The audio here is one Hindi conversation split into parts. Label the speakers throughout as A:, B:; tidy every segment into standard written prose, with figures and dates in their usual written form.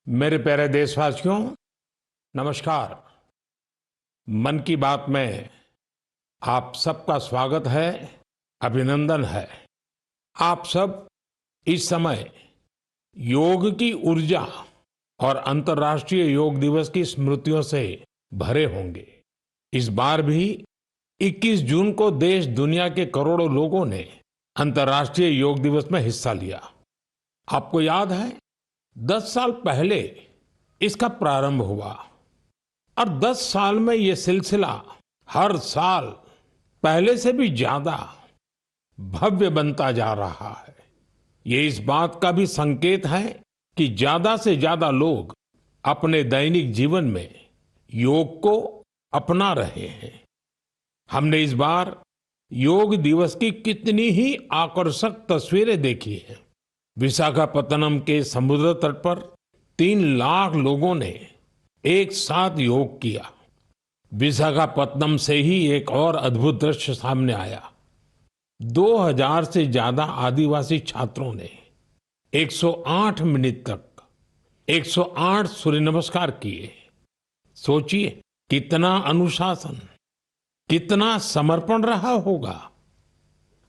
A: मेरे प्यारे देशवासियों, नमस्कार। मन की बात में आप सबका स्वागत है, अभिनंदन है। आप सब इस समय योग की ऊर्जा और अंतर्राष्ट्रीय योग दिवस की स्मृतियों से भरे होंगे। इस बार भी 21 जून को देश दुनिया के करोड़ों लोगों ने अंतर्राष्ट्रीय योग दिवस में हिस्सा लिया। आपको याद है, 10 साल पहले इसका प्रारंभ हुआ और 10 साल में ये सिलसिला हर साल पहले से भी ज्यादा भव्य बनता जा रहा है। ये इस बात का भी संकेत है कि ज्यादा से ज्यादा लोग अपने दैनिक जीवन में योग को अपना रहे हैं। हमने इस बार योग दिवस की कितनी ही आकर्षक तस्वीरें देखी हैं। विशाखापत्तनम के समुद्र तट पर 3 लाख लोगों ने एक साथ योग किया। विशाखापत्तनम से ही एक और अद्भुत दृश्य सामने आया। 2000 से ज्यादा आदिवासी छात्रों ने 108 मिनट तक 108 सूर्य नमस्कार किए। सोचिए, कितना अनुशासन, कितना समर्पण रहा होगा।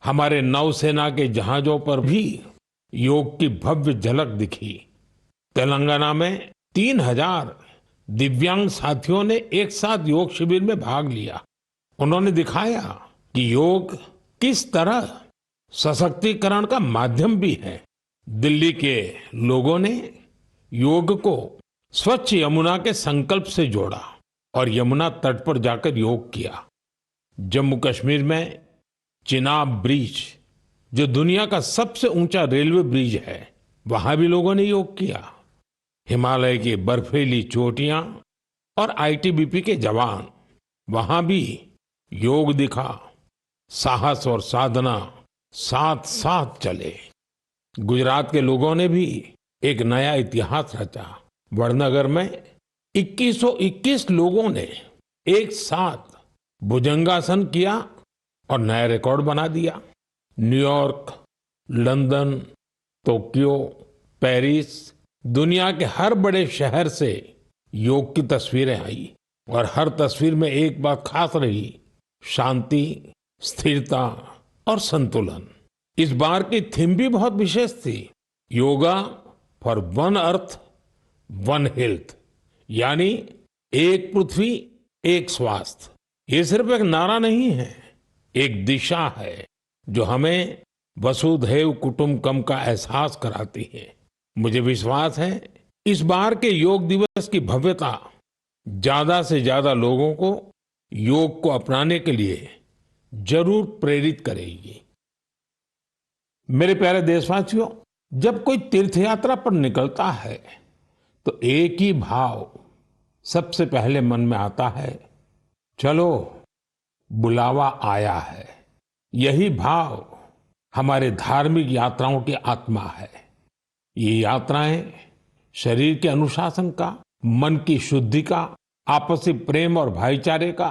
A: हमारे नौसेना के जहाजों पर भी योग की भव्य झलक दिखी। तेलंगाना में 3000 दिव्यांग साथियों ने एक साथ योग शिविर में भाग लिया। उन्होंने दिखाया कि योग किस तरह सशक्तिकरण का माध्यम भी है। दिल्ली के लोगों ने योग को स्वच्छ यमुना के संकल्प से जोड़ा और यमुना तट पर जाकर योग किया। जम्मू कश्मीर में चिनाब ब्रिज, जो दुनिया का सबसे ऊंचा रेलवे ब्रिज है, वहां भी लोगों ने योग किया। हिमालय की बर्फीली चोटियां और आईटीबीपी के जवान, वहां भी योग दिखा। साहस और साधना साथ साथ चले। गुजरात के लोगों ने भी एक नया इतिहास रचा। वडनगर में 2121 लोगों ने एक साथ भुजंगासन किया और नया रिकॉर्ड बना दिया। न्यूयॉर्क, लंदन, टोक्यो, पेरिस, दुनिया के हर बड़े शहर से योग की तस्वीरें आई और हर तस्वीर में एक बात खास रही: शांति, स्थिरता और संतुलन। इस बार की थीम भी बहुत विशेष थी। Yoga for one earth one health, यानी एक पृथ्वी एक स्वास्थ्य। ये सिर्फ एक नारा नहीं है, एक दिशा है जो हमें वसुधैव कुटुंबकम का एहसास कराती है। मुझे विश्वास है इस बार के योग दिवस की भव्यता ज्यादा से ज्यादा लोगों को योग को अपनाने के लिए जरूर प्रेरित करेगी। मेरे प्यारे देशवासियों, जब कोई तीर्थ यात्रा पर निकलता है तो एक ही भाव सबसे पहले मन में आता है: चलो, बुलावा आया है। यही भाव हमारे धार्मिक यात्राओं की आत्मा है। ये यात्राएं शरीर के अनुशासन का, मन की शुद्धि का, आपसी प्रेम और भाईचारे का,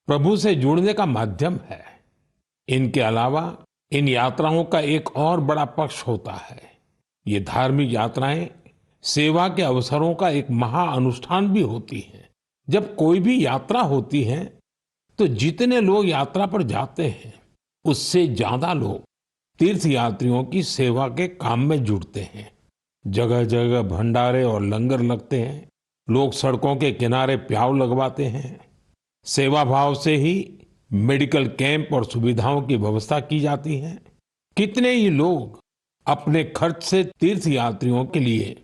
A: प्रभु से जुड़ने का माध्यम है। इनके अलावा इन यात्राओं का एक और बड़ा पक्ष होता है। ये धार्मिक यात्राएं सेवा के अवसरों का एक महाअनुष्ठान भी होती हैं। जब कोई भी यात्रा होती है तो जितने लोग यात्रा पर जाते हैं, उससे ज्यादा लोग तीर्थ यात्रियों की सेवा के काम में जुड़ते हैं। जगह जगह भंडारे और लंगर लगते हैं। लोग सड़कों के किनारे प्याऊ लगवाते हैं। सेवा भाव से ही मेडिकल कैंप और सुविधाओं की व्यवस्था की जाती है। कितने ही लोग अपने खर्च से तीर्थ यात्रियों के लिए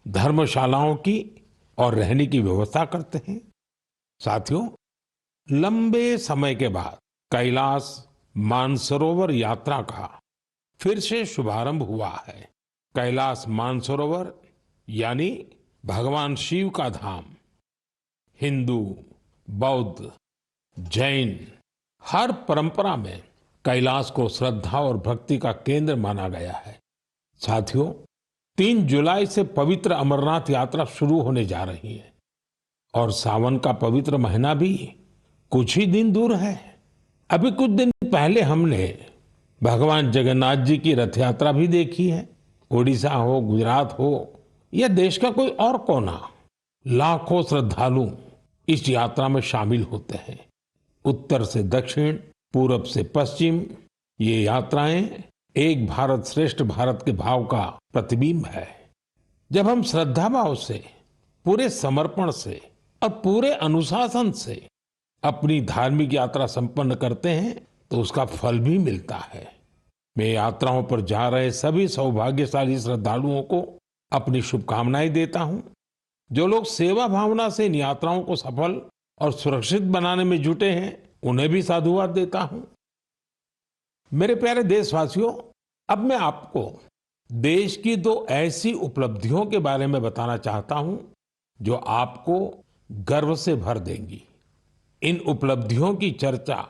A: धर्मशालाओं की और रहने की व्यवस्था करते हैं। साथियों, लंबे समय के बाद कैलाश मानसरोवर यात्रा का फिर से शुभारंभ हुआ है। कैलाश मानसरोवर यानी भगवान शिव का धाम। हिंदू, बौद्ध, जैन हर परंपरा में कैलाश को श्रद्धा और भक्ति का केंद्र माना गया है। साथियों, 3 जुलाई से पवित्र अमरनाथ यात्रा शुरू होने जा रही है और सावन का पवित्र महीना भी कुछ ही दिन दूर है। अभी कुछ दिन पहले हमने भगवान जगन्नाथ जी की रथ यात्रा भी देखी है। ओडिशा हो, गुजरात हो या देश का कोई और कोना, लाखों श्रद्धालु इस यात्रा में शामिल होते हैं। उत्तर से दक्षिण, पूरब से पश्चिम, ये यात्राएं एक भारत श्रेष्ठ भारत के भाव का प्रतिबिंब है। जब हम श्रद्धा भाव से, पूरे समर्पण से और पूरे अनुशासन से अपनी धार्मिक यात्रा संपन्न करते हैं तो उसका फल भी मिलता है। मैं यात्राओं पर जा रहे सभी सौभाग्यशाली श्रद्धालुओं को अपनी शुभकामनाएं देता हूं। जो लोग सेवा भावना से इन यात्राओं को सफल और सुरक्षित बनाने में जुटे हैं, उन्हें भी साधुवाद देता हूं। मेरे प्यारे देशवासियों, अब मैं आपको देश की 2 ऐसी उपलब्धियों के बारे में बताना चाहता हूं जो आपको गर्व से भर देंगी। इन उपलब्धियों की चर्चा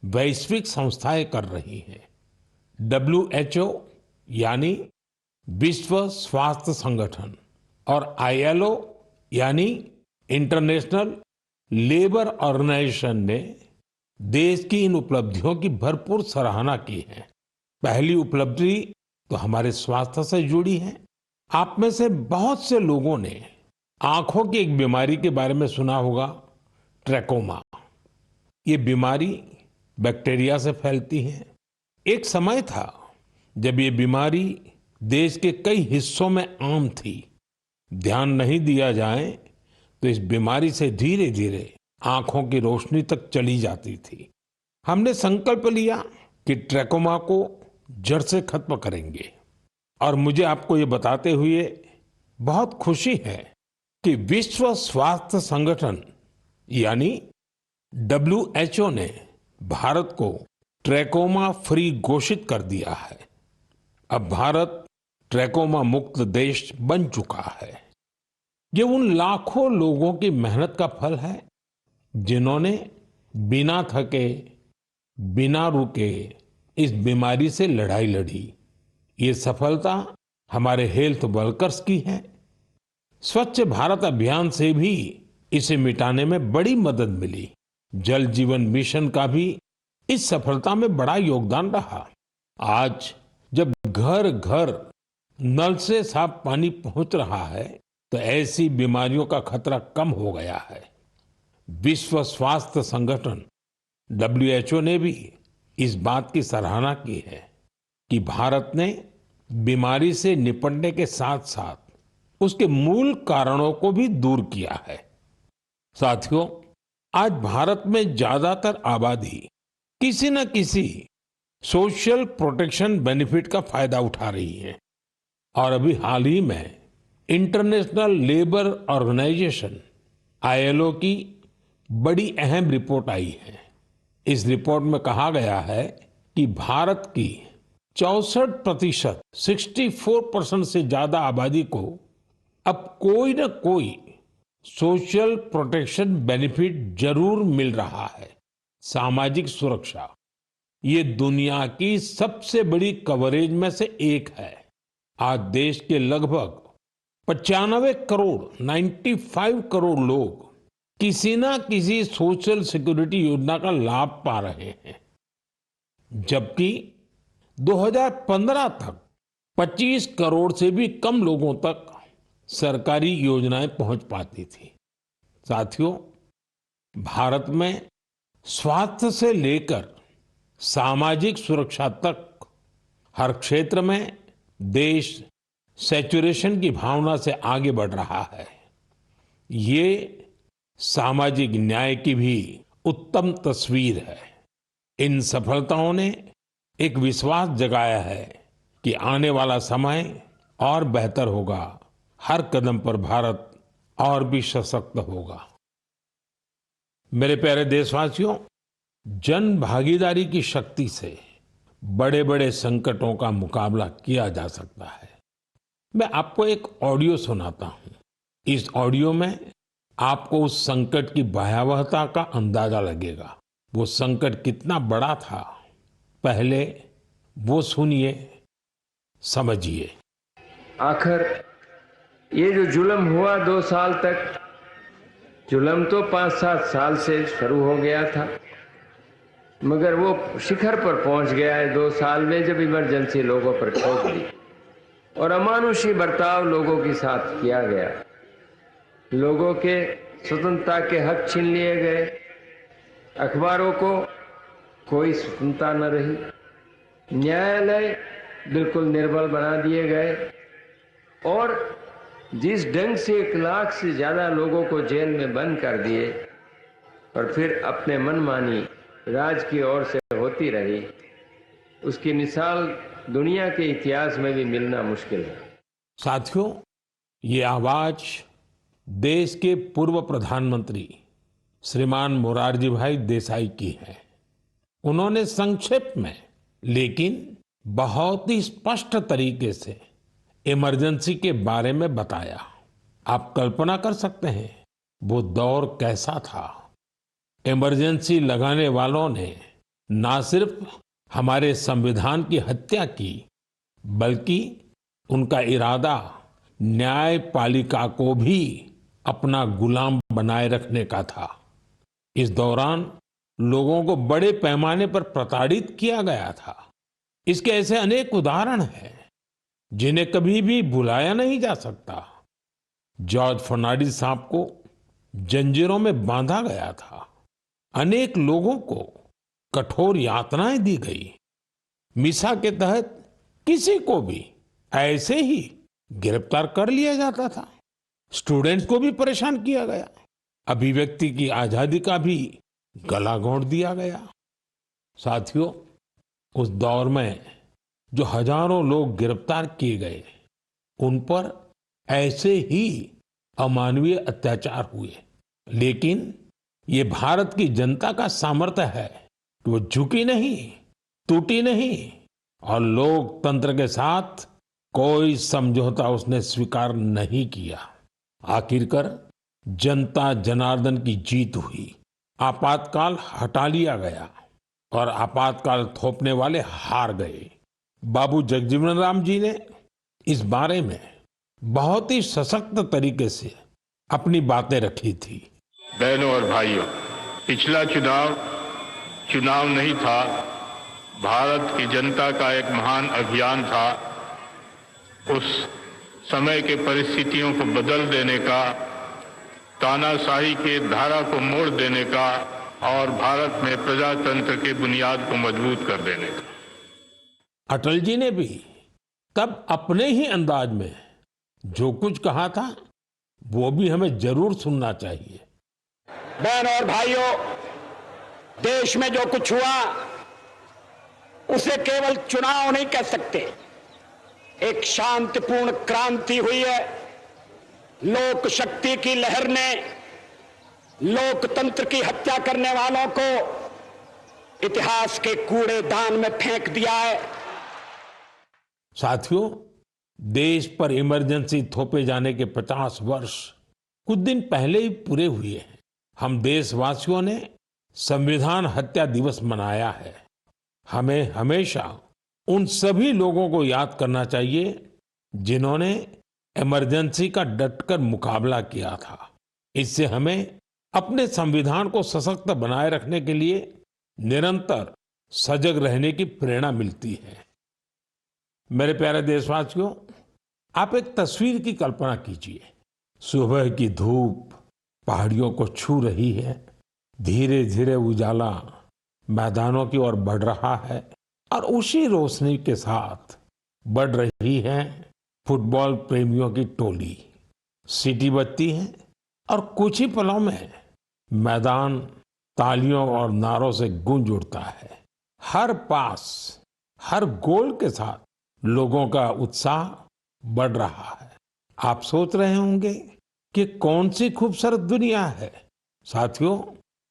A: वैश्विक संस्थाएं कर रही हैं। WHO यानी विश्व स्वास्थ्य संगठन और ILO यानी इंटरनेशनल लेबर ऑर्गेनाइजेशन ने देश की इन उपलब्धियों की भरपूर सराहना की है। पहली उपलब्धि तो हमारे स्वास्थ्य से जुड़ी है। आप में से बहुत से लोगों ने आंखों की एक बीमारी के बारे में सुना होगा, ट्रैकोमा। ये बीमारी बैक्टीरिया से फैलती है। एक समय था जब ये बीमारी देश के कई हिस्सों में आम थी। ध्यान नहीं दिया जाए तो इस बीमारी से धीरे धीरे आंखों की रोशनी तक चली जाती थी। हमने संकल्प लिया कि ट्रैकोमा को जड़ से खत्म करेंगे और मुझे आपको ये बताते हुए बहुत खुशी है कि विश्व स्वास्थ्य संगठन यानी WHO ने भारत को ट्रैकोमा फ्री घोषित कर दिया है। अब भारत ट्रैकोमा मुक्त देश बन चुका है। ये उन लाखों लोगों की मेहनत का फल है जिन्होंने बिना थके, बिना रुके इस बीमारी से लड़ाई लड़ी। ये सफलता हमारे हेल्थ वर्कर्स की है। स्वच्छ भारत अभियान से भी इसे मिटाने में बड़ी मदद मिली। जल जीवन मिशन का भी इस सफलता में बड़ा योगदान रहा। आज जब घर घर नल से साफ पानी पहुंच रहा है तो ऐसी बीमारियों का खतरा कम हो गया है। विश्व स्वास्थ्य संगठन WHO ने भी इस बात की सराहना की है कि भारत ने बीमारी से निपटने के साथ साथ उसके मूल कारणों को भी दूर किया है। साथियों, आज भारत में ज्यादातर आबादी किसी न किसी सोशल प्रोटेक्शन बेनिफिट का फायदा उठा रही है और अभी हाल ही में इंटरनेशनल लेबर ऑर्गेनाइजेशन ILO की बड़ी अहम रिपोर्ट आई है। इस रिपोर्ट में कहा गया है कि भारत की 64%, 64% से ज्यादा आबादी को अब कोई न कोई सोशल प्रोटेक्शन बेनिफिट जरूर मिल रहा है। सामाजिक सुरक्षा ये दुनिया की सबसे बड़ी कवरेज में से एक है। आज देश के लगभग 95 करोड़ 95 करोड़ लोग किसी ना किसी सोशल सिक्योरिटी योजना का लाभ पा रहे हैं, जबकि 2015 तक 25 करोड़ से भी कम लोगों तक सरकारी योजनाएं पहुंच पाती थी। साथियों, भारत में स्वास्थ्य से लेकर सामाजिक सुरक्षा तक हर क्षेत्र में देश सैचुरेशन की भावना से आगे बढ़ रहा है। ये सामाजिक न्याय की भी उत्तम तस्वीर है। इन सफलताओं ने एक विश्वास जगाया है कि आने वाला समय और बेहतर होगा। हर कदम पर भारत और भी सशक्त होगा। मेरे प्यारे देशवासियों, जन भागीदारी की शक्ति से बड़े बड़े संकटों का मुकाबला किया जा सकता है। मैं आपको एक ऑडियो सुनाता हूं। इस ऑडियो में आपको उस संकट की भयावहता का अंदाजा लगेगा। वो संकट कितना बड़ा था पहले वो सुनिए, समझिए।
B: आखिर ये जो जुल्म हुआ 2 साल तक, जुल्म तो 5-7 साल से शुरू हो गया था, मगर वो शिखर पर पहुंच गया है 2 साल में, जब इमरजेंसी लोगों पर ठोक दी और अमानुषी बर्ताव लोगों के साथ किया गया। लोगों के स्वतंत्रता के हक छीन लिए गए, अखबारों को कोई स्वतंत्रता न रही, न्यायालय बिल्कुल निर्बल बना दिए गए और जिस ढंग से 1 लाख से ज्यादा लोगों को जेल में बंद कर दिए और फिर अपने मनमानी राज की ओर से होती रही, उसकी मिसाल दुनिया के इतिहास में भी मिलना मुश्किल है।
A: साथियों, ये आवाज देश के पूर्व प्रधानमंत्री श्रीमान मोरारजी भाई देसाई की है। उन्होंने संक्षेप में लेकिन बहुत ही स्पष्ट तरीके से इमरजेंसी के बारे में बताया। आप कल्पना कर सकते हैं वो दौर कैसा था। इमरजेंसी लगाने वालों ने ना सिर्फ हमारे संविधान की हत्या की, बल्कि उनका इरादा न्यायपालिका को भी अपना गुलाम बनाए रखने का था। इस दौरान लोगों को बड़े पैमाने पर प्रताड़ित किया गया था। इसके ऐसे अनेक उदाहरण हैं जिन्हें कभी भी भुलाया नहीं जा सकता। जॉर्ज फर्नांडिस साहब को जंजीरों में बांधा गया था। अनेक लोगों को कठोर यातनाएं दी गई। मिसा के तहत किसी को भी ऐसे ही गिरफ्तार कर लिया जाता था। स्टूडेंट्स को भी परेशान किया गया। अभिव्यक्ति की आजादी का भी गला घोंट दिया गया। साथियों, उस दौर में जो हजारों लोग गिरफ्तार किए गए, उन पर ऐसे ही अमानवीय अत्याचार हुए। लेकिन ये भारत की जनता का सामर्थ्य है कि वो झुकी नहीं, टूटी नहीं और लोकतंत्र के साथ कोई समझौता उसने स्वीकार नहीं किया। आखिरकार जनता जनार्दन की जीत हुई। आपातकाल हटा लिया गया और आपातकाल थोपने वाले हार गए। बाबू जगजीवन राम जी ने इस बारे में बहुत ही सशक्त तरीके से अपनी बातें रखी थी।
C: बहनों और भाइयों, पिछला चुनाव चुनाव नहीं था, भारत की जनता का एक महान अभियान था। उस समय के परिस्थितियों को बदल देने का, तानाशाही के धारा को मोड़ देने का और भारत में प्रजातंत्र की बुनियाद को मजबूत कर देने का।
A: अटल जी ने भी तब अपने ही अंदाज में जो कुछ कहा था, वो भी हमें जरूर सुनना चाहिए।
D: बहनों और भाइयों, देश में जो कुछ हुआ उसे केवल चुनाव नहीं कह सकते। एक शांतिपूर्ण क्रांति हुई है। लोक शक्ति की लहर ने लोकतंत्र की हत्या करने वालों को इतिहास के कूड़ेदान में फेंक दिया है।
A: साथियों, देश पर इमरजेंसी थोपे जाने के 50 वर्ष कुछ दिन पहले ही पूरे हुए हैं। हम देशवासियों ने संविधान हत्या दिवस मनाया है। हमें हमेशा उन सभी लोगों को याद करना चाहिए जिन्होंने इमरजेंसी का डटकर मुकाबला किया था। इससे हमें अपने संविधान को सशक्त बनाए रखने के लिए निरंतर सजग रहने की प्रेरणा मिलती है। मेरे प्यारे देशवासियों, आप एक तस्वीर की कल्पना कीजिए। सुबह की धूप पहाड़ियों को छू रही है। धीरे धीरे उजाला मैदानों की ओर बढ़ रहा है और उसी रोशनी के साथ बढ़ रही है फुटबॉल प्रेमियों की टोली। सीटी बजती है और कुछ ही पलों में मैदान तालियों और नारों से गूंज उठता है। हर पास, हर गोल के साथ लोगों का उत्साह बढ़ रहा है। आप सोच रहे होंगे कि कौन सी खूबसूरत दुनिया है। साथियों,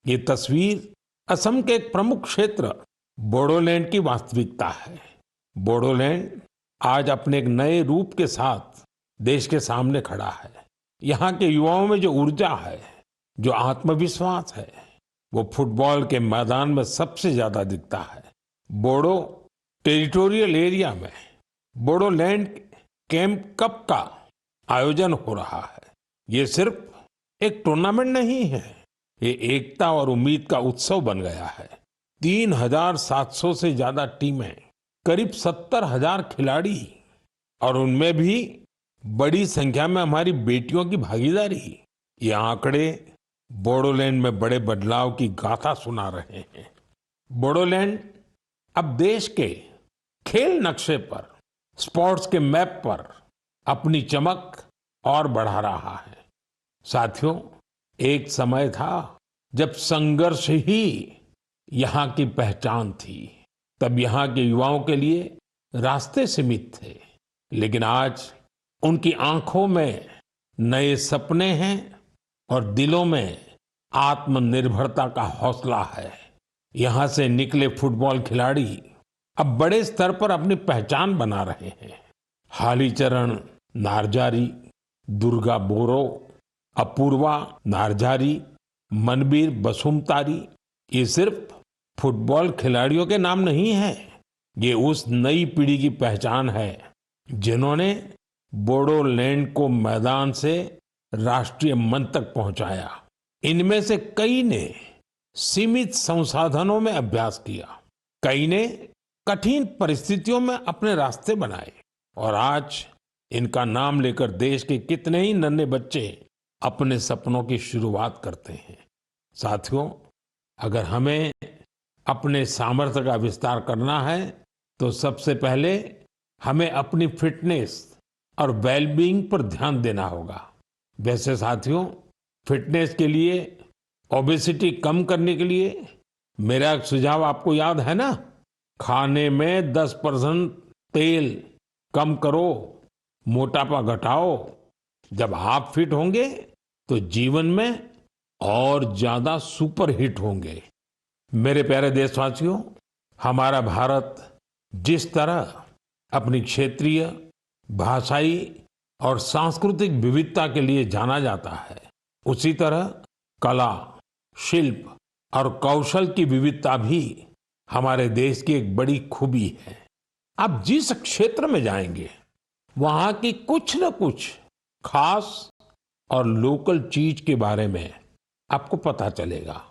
A: ये तस्वीर असम के एक प्रमुख क्षेत्र बोडोलैंड की वास्तविकता है। बोडोलैंड आज अपने एक नए रूप के साथ देश के सामने खड़ा है। यहाँ के युवाओं में जो ऊर्जा है, जो आत्मविश्वास है, वो फुटबॉल के मैदान में सबसे ज्यादा दिखता है। बोडो टेरिटोरियल एरिया में बोडोलैंड कैंप कप का आयोजन हो रहा है। ये सिर्फ एक टूर्नामेंट नहीं है, ये एकता और उम्मीद का उत्सव बन गया है। 3,700 से ज्यादा टीमें, करीब 70,000 खिलाड़ी और उनमें भी बड़ी संख्या में हमारी बेटियों की भागीदारी। ये आंकड़े बोडोलैंड में बड़े बदलाव की गाथा सुना रहे हैं। बोडोलैंड अब देश के खेल नक्शे पर, स्पोर्ट्स के मैप पर अपनी चमक और बढ़ा रहा है। साथियों, एक समय था जब संघर्ष ही यहाँ की पहचान थी। तब यहाँ के युवाओं के लिए रास्ते सीमित थे, लेकिन आज उनकी आंखों में नए सपने हैं और दिलों में आत्मनिर्भरता का हौसला है। यहाँ से निकले फुटबॉल खिलाड़ी अब बड़े स्तर पर अपनी पहचान बना रहे हैं। हालीचरण नार्जारी, दुर्गा बोरो, अपूर्वा नार्जारी, मनबीर बसुमतारी, ये सिर्फ फुटबॉल खिलाड़ियों के नाम नहीं है, ये उस नई पीढ़ी की पहचान है जिन्होंने बोडोलैंड को मैदान से राष्ट्रीय मंच तक पहुंचाया। इनमें से कई ने सीमित संसाधनों में अभ्यास किया, कई ने कठिन परिस्थितियों में अपने रास्ते बनाए और आज इनका नाम लेकर देश के कितने ही नन्हे बच्चे अपने सपनों की शुरुआत करते हैं। साथियों, अगर हमें अपने सामर्थ्य का विस्तार करना है तो सबसे पहले हमें अपनी फिटनेस और वेलबीइंग पर ध्यान देना होगा। वैसे साथियों, फिटनेस के लिए, ओबेसिटी कम करने के लिए मेरा एक सुझाव आपको याद है ना? खाने में 10% तेल कम करो, मोटापा घटाओ। जब आप फिट होंगे तो जीवन में और ज्यादा सुपर हिट होंगे। मेरे प्यारे देशवासियों, हमारा भारत जिस तरह अपनी क्षेत्रीय, भाषाई और सांस्कृतिक विविधता के लिए जाना जाता है, उसी तरह कला, शिल्प और कौशल की विविधता भी हमारे देश की एक बड़ी खूबी है। आप जिस क्षेत्र में जाएंगे वहां की कुछ न कुछ खास और लोकल चीज के बारे में आपको पता चलेगा।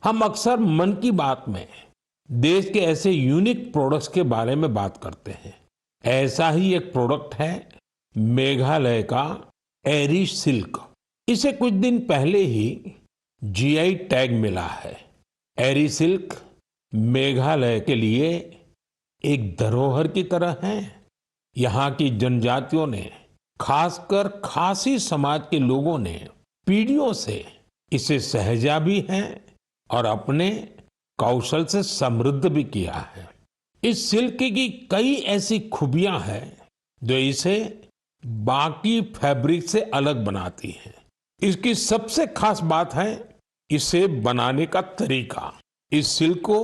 A: हम अक्सर मन की बात में देश के ऐसे यूनिक प्रोडक्ट्स के बारे में बात करते हैं। ऐसा ही एक प्रोडक्ट है मेघालय का एरी सिल्क। इसे कुछ दिन पहले ही जीआई टैग मिला है। एरी सिल्क मेघालय के लिए एक धरोहर की तरह है। यहाँ की जनजातियों ने, खासकर खासी समाज के लोगों ने पीढ़ियों से इसे सहेजा भी है और अपने कौशल से समृद्ध भी किया है। इस सिल्क की कई ऐसी खूबियां हैं जो इसे बाकी फैब्रिक से अलग बनाती हैं। इसकी सबसे खास बात है इसे बनाने का तरीका। इस सिल्क को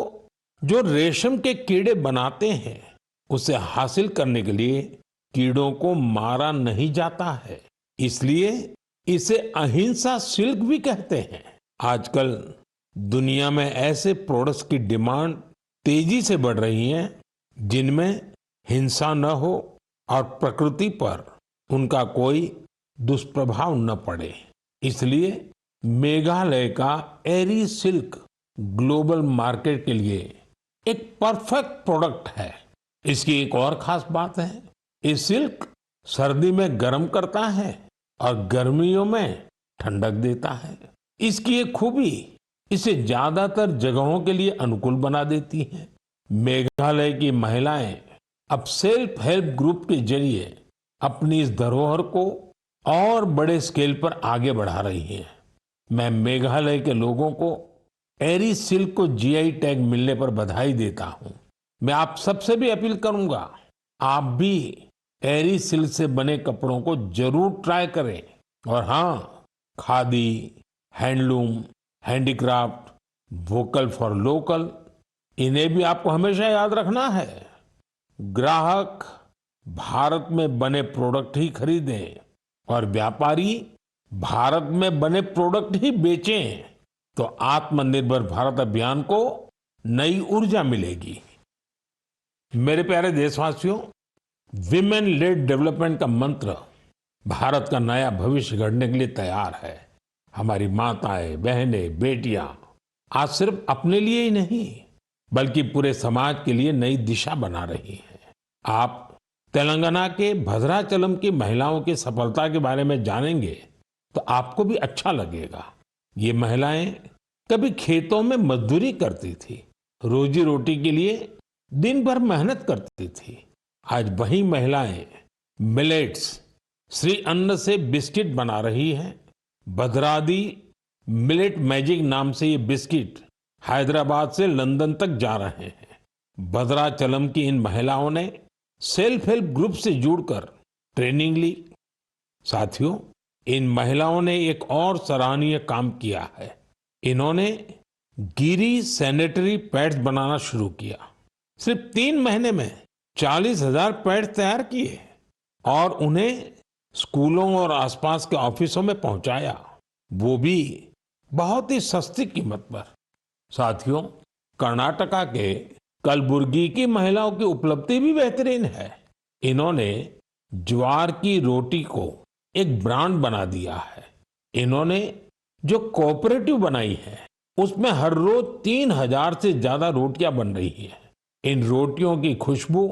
A: जो रेशम के कीड़े बनाते हैं, उसे हासिल करने के लिए कीड़ों को मारा नहीं जाता है, इसलिए इसे अहिंसा सिल्क भी कहते हैं। आजकल दुनिया में ऐसे प्रोडक्ट्स की डिमांड तेजी से बढ़ रही है जिनमें हिंसा न हो और प्रकृति पर उनका कोई दुष्प्रभाव न पड़े। इसलिए मेघालय का एरी सिल्क ग्लोबल मार्केट के लिए एक परफेक्ट प्रोडक्ट है। इसकी एक और खास बात है, ये सिल्क सर्दी में गर्म करता है और गर्मियों में ठंडक देता है। इसकी एक खूबी इसे ज्यादातर जगहों के लिए अनुकूल बना देती है। मेघालय की महिलाएं अब सेल्फ हेल्प ग्रुप के जरिए अपनी इस धरोहर को और बड़े स्केल पर आगे बढ़ा रही हैं। मैं मेघालय के लोगों को एरी सिल्क को जीआई टैग मिलने पर बधाई देता हूं। मैं आप सबसे भी अपील करूंगा, आप भी एरी सिल्क से बने कपड़ों को जरूर ट्राई करें। और हाँ, khadi, handloom, handicraft, vocal for local, इन्हें भी आपको हमेशा याद रखना है। ग्राहक भारत में बने प्रोडक्ट ही खरीदें और व्यापारी भारत में बने प्रोडक्ट ही बेचें, तो आत्मनिर्भर भारत अभियान को नई ऊर्जा मिलेगी। मेरे प्यारे देशवासियों, विमेन लेड डेवलपमेंट का मंत्र भारत का नया भविष्य गढ़ने के लिए तैयार है। हमारी माताएं, बहनें, बेटियां आज सिर्फ अपने लिए ही नहीं बल्कि पूरे समाज के लिए नई दिशा बना रही हैं। आप तेलंगाना के भद्राचलम की महिलाओं की सफलता के बारे में जानेंगे तो आपको भी अच्छा लगेगा। ये महिलाएं कभी खेतों में मजदूरी करती थी, रोजी रोटी के लिए दिन भर मेहनत करती थी। आज वही महिलाएं मिलेट्स, श्री अन्न से बिस्किट बना रही हैं। भद्रादी मिलेट मैजिक नाम से ये बिस्किट हैदराबाद से लंदन तक जा रहे हैं। भद्राचलम की इन महिलाओं ने सेल्फ हेल्प ग्रुप से जुड़कर ट्रेनिंग ली। साथियों, इन महिलाओं ने एक और सराहनीय काम किया है। इन्होंने गिरी सैनिटरी पैड्स बनाना शुरू किया। सिर्फ 3 महीने में 40,000 पैड्स तैयार किए और उन्हें स्कूलों और आसपास के ऑफिसों में पहुंचाया, वो भी बहुत ही सस्ती कीमत पर। साथियों, कर्नाटका के कलबुर्गी की महिलाओं की उपलब्धि भी बेहतरीन है। इन्होंने ज्वार की रोटी को एक ब्रांड बना दिया है। इन्होंने जो कोऑपरेटिव बनाई है उसमें हर रोज 3,000 से ज्यादा रोटियां बन रही हैं। इन रोटियों की खुशबू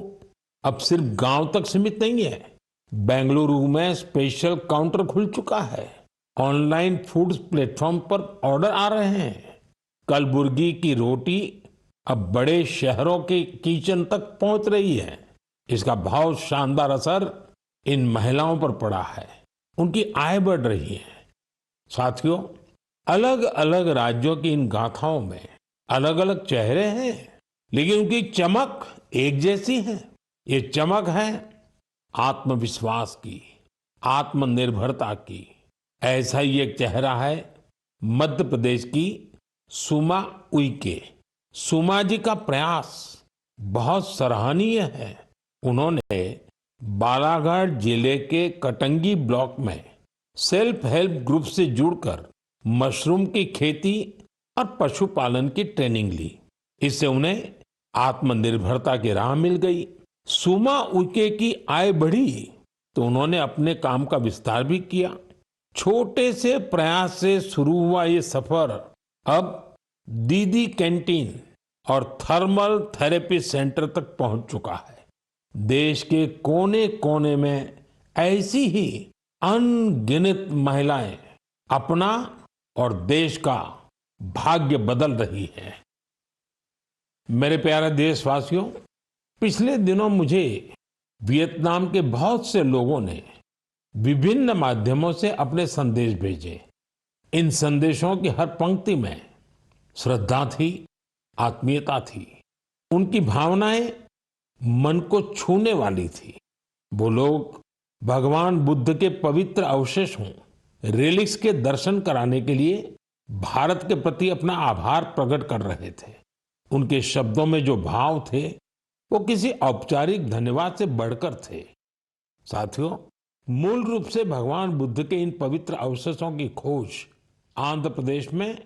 A: अब सिर्फ गांव तक सीमित नहीं है। बेंगलुरु में स्पेशल काउंटर खुल चुका है। ऑनलाइन फूड प्लेटफॉर्म पर ऑर्डर आ रहे हैं। कलबुर्गी की रोटी अब बड़े शहरों के किचन तक पहुंच रही है। इसका बहुत शानदार असर इन महिलाओं पर पड़ा है। उनकी आय बढ़ रही है। साथियों, अलग अलग राज्यों की इन गाथाओं में अलग अलग चेहरे हैं, लेकिन उनकी चमक एक जैसी है। ये चमक है आत्मविश्वास की, आत्मनिर्भरता की। ऐसा ही एक चेहरा है मध्य प्रदेश की सुमा उइके। सुमा जी का प्रयास बहुत सराहनीय है। उन्होंने बालाघाट जिले के कटंगी ब्लॉक में सेल्फ हेल्प ग्रुप से जुड़कर मशरूम की खेती और पशुपालन की ट्रेनिंग ली। इससे उन्हें आत्मनिर्भरता की राह मिल गई। सुमा उइके की आय बढ़ी तो उन्होंने अपने काम का विस्तार भी किया। छोटे से प्रयास से शुरू हुआ ये सफर अब दीदी कैंटीन और थर्मल थेरेपी सेंटर तक पहुंच चुका है। देश के कोने कोने में ऐसी ही अनगिनत महिलाएं अपना और देश का भाग्य बदल रही हैं। मेरे प्यारे देशवासियों, पिछले दिनों मुझे वियतनाम के बहुत से लोगों ने विभिन्न माध्यमों से अपने संदेश भेजे। इन संदेशों की हर पंक्ति में श्रद्धा थी, आत्मीयता थी। उनकी भावनाएं मन को छूने वाली थी। वो लोग भगवान बुद्ध के पवित्र अवशेषों, रेलिक्स के दर्शन कराने के लिए भारत के प्रति अपना आभार प्रकट कर रहे थे। उनके शब्दों में जो भाव थे वो किसी औपचारिक धन्यवाद से बढ़कर थे। साथियों, मूल रूप से भगवान बुद्ध के इन पवित्र अवशेषों की खोज आंध्र प्रदेश में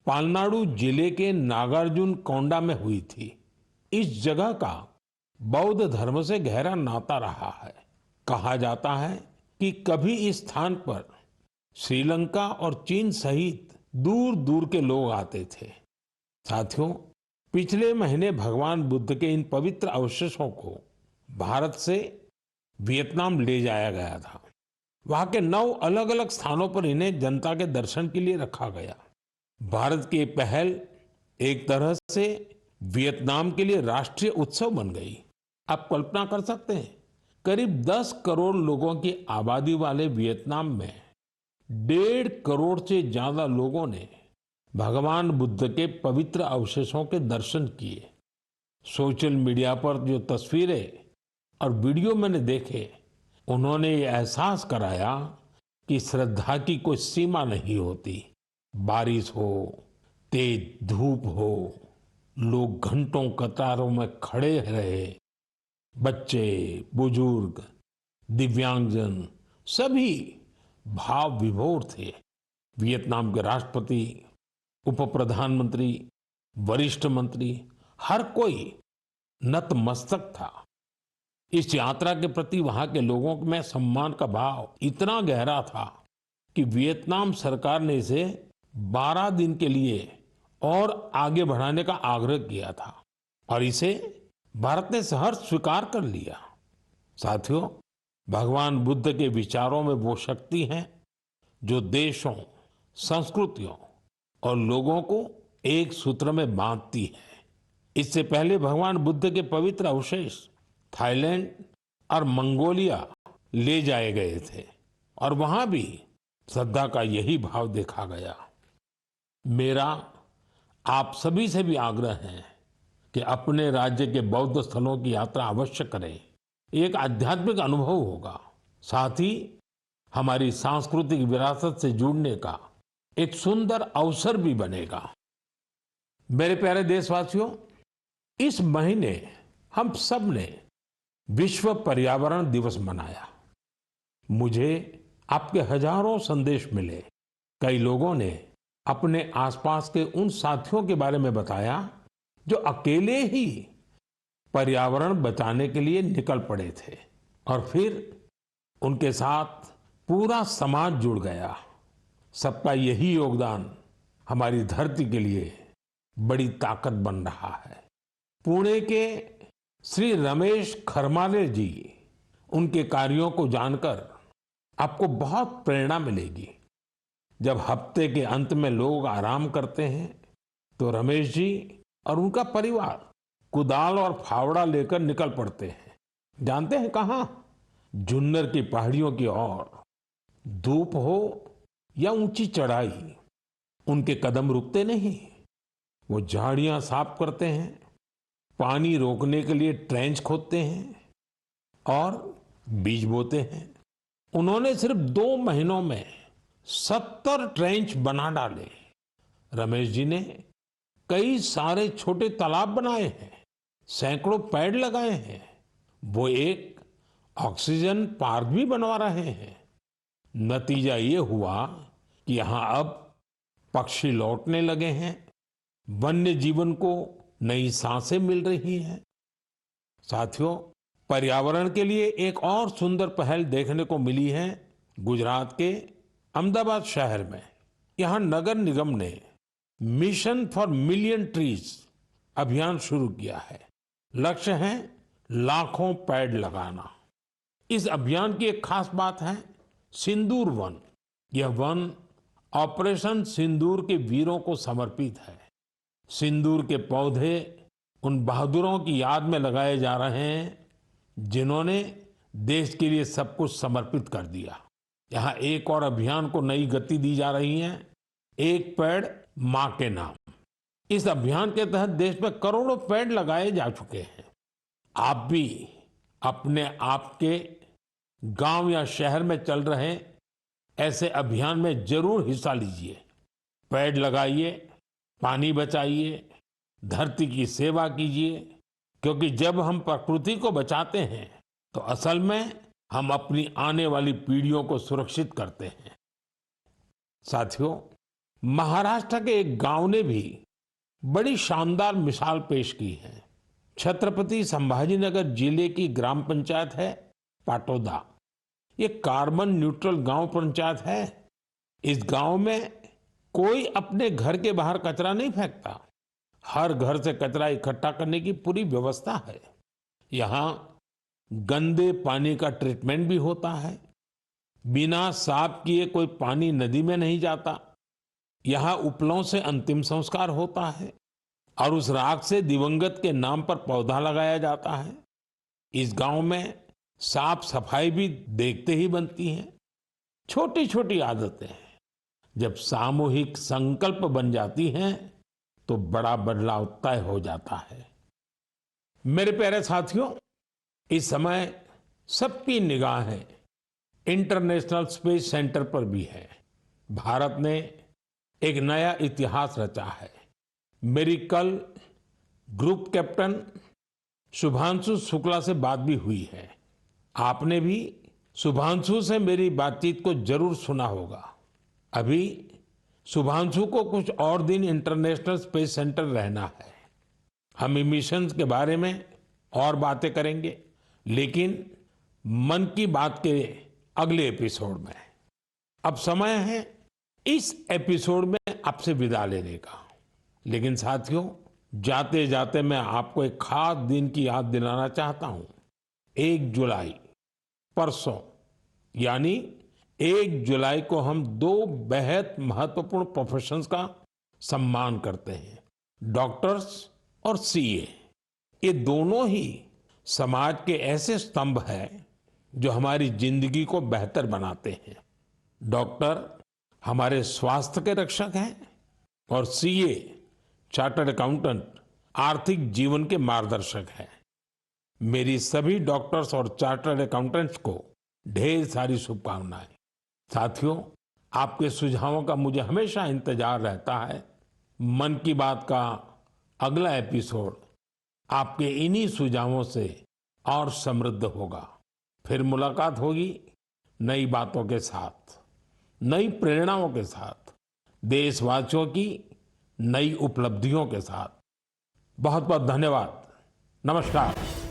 A: पालनाडु जिले के नागार्जुन कोंडा में हुई थी। इस जगह का बौद्ध धर्म से गहरा नाता रहा है। कहा जाता है कि कभी इस स्थान पर श्रीलंका और चीन सहित दूर दूर के लोग आते थे। साथियों, पिछले महीने भगवान बुद्ध के इन पवित्र अवशेषों को भारत से वियतनाम ले जाया गया था। वहां के 9 अलग अलग स्थानों पर इन्हें जनता के दर्शन के लिए रखा गया। भारत की पहल एक तरह से वियतनाम के लिए राष्ट्रीय उत्सव बन गई। आप कल्पना कर सकते हैं, करीब 10 करोड़ लोगों की आबादी वाले वियतनाम में 1.5 करोड़ से ज्यादा लोगों ने भगवान बुद्ध के पवित्र अवशेषों के दर्शन किए। सोशल मीडिया पर जो तस्वीरें और वीडियो मैंने देखे, उन्होंने ये एहसास कराया कि श्रद्धा की कोई सीमा नहीं होती। बारिश हो, तेज धूप हो, लोग घंटों कतारों में खड़े रहे। बच्चे, बुजुर्ग, दिव्यांगजन सभी भाव विभोर थे। वियतनाम के राष्ट्रपति, उप प्रधानमंत्री, वरिष्ठ मंत्री, हर कोई नतमस्तक था। इस यात्रा के प्रति वहां के लोगों में सम्मान का भाव इतना गहरा था कि वियतनाम सरकार ने इसे 12 दिन के लिए और आगे बढ़ाने का आग्रह किया था और इसे भारत ने सहर्ष स्वीकार कर लिया। साथियों, भगवान बुद्ध के विचारों में वो शक्ति है जो देशों, संस्कृतियों और लोगों को एक सूत्र में बांधती है। इससे पहले भगवान बुद्ध के पवित्र अवशेष थाईलैंड और मंगोलिया ले जाए गए थे और वहां भी श्रद्धा का यही भाव देखा गया। मेरा आप सभी से भी आग्रह है कि अपने राज्य के बौद्ध स्थलों की यात्रा अवश्य करें। एक आध्यात्मिक अनुभव होगा, साथ ही हमारी सांस्कृतिक विरासत से जुड़ने का एक सुंदर अवसर भी बनेगा। मेरे प्यारे देशवासियों, इस महीने हम सब ने विश्व पर्यावरण दिवस मनाया। मुझे आपके हजारों संदेश मिले। कई लोगों ने अपने आसपास के उन साथियों के बारे में बताया जो अकेले ही पर्यावरण बचाने के लिए निकल पड़े थे और फिर उनके साथ पूरा समाज जुड़ गया। सबका यही योगदान हमारी धरती के लिए बड़ी ताकत बन रहा है। पुणे के श्री रमेश खरमाले जी, उनके कार्यों को जानकर आपको बहुत प्रेरणा मिलेगी। जब हफ्ते के अंत में लोग आराम करते हैं तो रमेश जी और उनका परिवार कुदाल और फावड़ा लेकर निकल पड़ते हैं। जानते हैं कहाँ? जुन्नर की पहाड़ियों की ओर। धूप हो या ऊंची चढ़ाई, उनके कदम रुकते नहीं। वो झाड़ियां साफ करते हैं, पानी रोकने के लिए ट्रेंच खोदते हैं और बीज बोते हैं। उन्होंने सिर्फ 2 महीनों में 70 ट्रेंच बना डाले। रमेश जी ने कई सारे छोटे तालाब बनाए हैं, सैकड़ों पेड़ लगाए हैं। वो एक ऑक्सीजन पार्क भी बनवा रहे हैं। नतीजा ये हुआ कि यहाँ अब पक्षी लौटने लगे हैं, वन्य जीवन को नई सांसें मिल रही हैं। साथियों, पर्यावरण के लिए एक और सुंदर पहल देखने को मिली है गुजरात के अहमदाबाद शहर में। यहाँ नगर निगम ने मिशन फॉर मिलियन ट्रीज अभियान शुरू किया है। लक्ष्य है लाखों पेड़ लगाना। इस अभियान की एक खास बात है सिंदूर वन। यह वन ऑपरेशन सिंदूर के वीरों को समर्पित है। सिंदूर के पौधे उन बहादुरों की याद में लगाए जा रहे हैं जिन्होंने देश के लिए सब कुछ समर्पित कर दिया। यहाँ एक और अभियान को नई गति दी जा रही है, एक पेड़ मां के नाम। इस अभियान के तहत देश में करोड़ों पेड़ लगाए जा चुके हैं। आप भी अपने आपके गांव या शहर में चल रहे ऐसे अभियान में जरूर हिस्सा लीजिए। पेड़ लगाइए, पानी बचाइए, धरती की सेवा कीजिए, क्योंकि जब हम प्रकृति को बचाते हैं तो असल में हम अपनी आने वाली पीढ़ियों को सुरक्षित करते हैं। साथियों, महाराष्ट्र के एक गांव ने भी बड़ी शानदार मिसाल पेश की है। छत्रपति संभाजीनगर जिले की ग्राम पंचायत है पाटोदा। ये कार्बन न्यूट्रल गांव पंचायत है। इस गांव में कोई अपने घर के बाहर कचरा नहीं फेंकता। हर घर से कचरा इकट्ठा करने की पूरी व्यवस्था है। यहाँ गंदे पानी का ट्रीटमेंट भी होता है। बिना साफ किए कोई पानी नदी में नहीं जाता। यहाँ उपलों से अंतिम संस्कार होता है और उस राख से दिवंगत के नाम पर पौधा लगाया जाता है। इस गांव में साफ सफाई भी देखते ही बनती है। छोटी छोटी आदतें जब सामूहिक संकल्प बन जाती हैं तो बड़ा बदलाव तय हो जाता है। मेरे प्यारे साथियों, इस समय सबकी निगाहें इंटरनेशनल स्पेस सेंटर पर भी है। भारत ने एक नया इतिहास रचा है। मेरी कल ग्रुप कैप्टन शुभांशु शुक्ला से बात भी हुई है। आपने भी शुभांशु से मेरी बातचीत को जरूर सुना होगा। अभी शुभांशु को कुछ और दिन इंटरनेशनल स्पेस सेंटर रहना है। हम मिशन के बारे में और बातें करेंगे, लेकिन मन की बात के अगले एपिसोड में। अब समय है इस एपिसोड में आपसे विदा लेने का। लेकिन साथियों, जाते जाते मैं आपको एक खास दिन की याद दिलाना चाहता हूं। 1 जुलाई, परसों, यानी 1 जुलाई को हम 2 बेहद महत्वपूर्ण प्रोफेशंस का सम्मान करते हैं, डॉक्टर्स और सीए। ये दोनों ही समाज के ऐसे स्तंभ हैं जो हमारी जिंदगी को बेहतर बनाते हैं। डॉक्टर हमारे स्वास्थ्य के रक्षक हैं और सीए, चार्टर्ड अकाउंटेंट, आर्थिक जीवन के मार्गदर्शक हैं। मेरी सभी डॉक्टर्स और चार्टर्ड अकाउंटेंट्स को ढेर सारी शुभकामनाएं। साथियों, आपके सुझावों का मुझे हमेशा इंतजार रहता है। मन की बात का अगला एपिसोड आपके इन्हीं सुझावों से और समृद्ध होगा। फिर मुलाकात होगी नई बातों के साथ, नई प्रेरणाओं के साथ, देशवासियों की नई उपलब्धियों के साथ। बहुत बहुत धन्यवाद। नमस्कार।